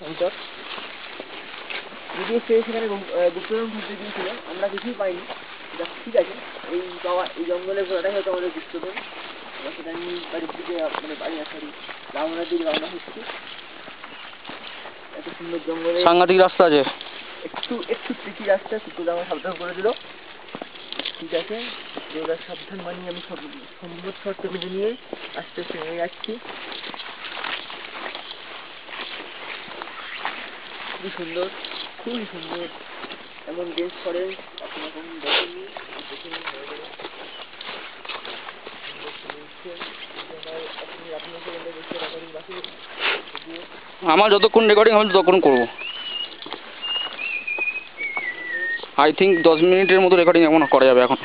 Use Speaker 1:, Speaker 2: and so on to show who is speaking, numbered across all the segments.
Speaker 1: অন্তর যদিও সে সেখানে গুপ্তধন খুঁজতে গিয়েছিল, আমরা কিছুই পাইনি। ঠিক আছে, এই পাওয়া এই জঙ্গলে ঘোরাটাই হয়তো আমাদের গুপ্তধন। আমরা সেটা নিয়ে বাড়ির দিকে মানে বাড়ি আসারি রামনার দিকে রওনা হচ্ছি। এত সুন্দর জঙ্গলে
Speaker 2: সাংঘাতিক রাস্তা আছে,
Speaker 1: একটু একটু ট্রিকি রাস্তা, কুকুর আমার সাবধান করে দিল। ঠিক আছে, ওরা সাবধান মানিয়ে আমি সম্ভব শর্ত মেনে নিয়ে আস্তে আস্তে নেমে যাচ্ছি। খুবই সুন্দর, খুবই সুন্দর, এমন ড্রেস করে আপনারা কখন দেখেননি, দেখে নিন।
Speaker 2: আমার যতক্ষণ রেকর্ডিং হবে ততক্ষণ করবো। আই থিঙ্ক 10 মিনিটের মতো রেকর্ডিং এখন করা যাবে। এখন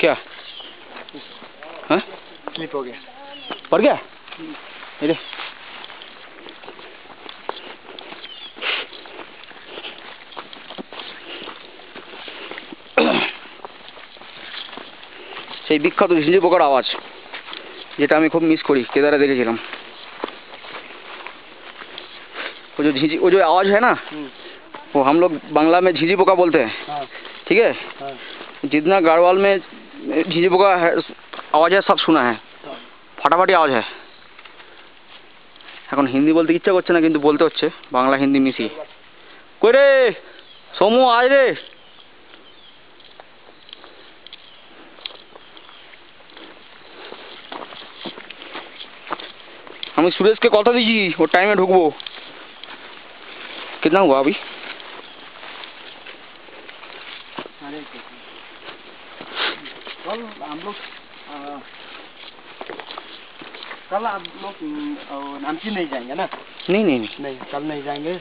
Speaker 2: क्या हाँ
Speaker 1: स्लिप हो गया,
Speaker 2: पड़ गया ये সেই বিখ্যাত ঝিঁঝি পোকার আওয়াজ, যেটা আমি খুব মিস করি। केदारे দেখেছিলাম वो जो आवाज है ना, वो हम लोग बांग्ला में झिझी पोका बोलते हैं। ठीक है, जितना गाड़वाल में झिझी पोका है आवाज है सब सुना है, ফাটাফাটি আওয়াজ है। এখন হিন্দি বলতে ইচ্ছা করছে না, কিন্তু বলতে হচ্ছে বাংলা হিন্দি মিশিয়ে। কই রে সমু, আয় রে। আমি সুরেশকে কথা দিয়েছি ওর টাইমে ঢুকবো। कितना हुआ अभी?
Speaker 1: कल आप लोग नामची नहीं जाएंगे ना?
Speaker 2: नहीं,
Speaker 1: कल नहीं जाएंगे।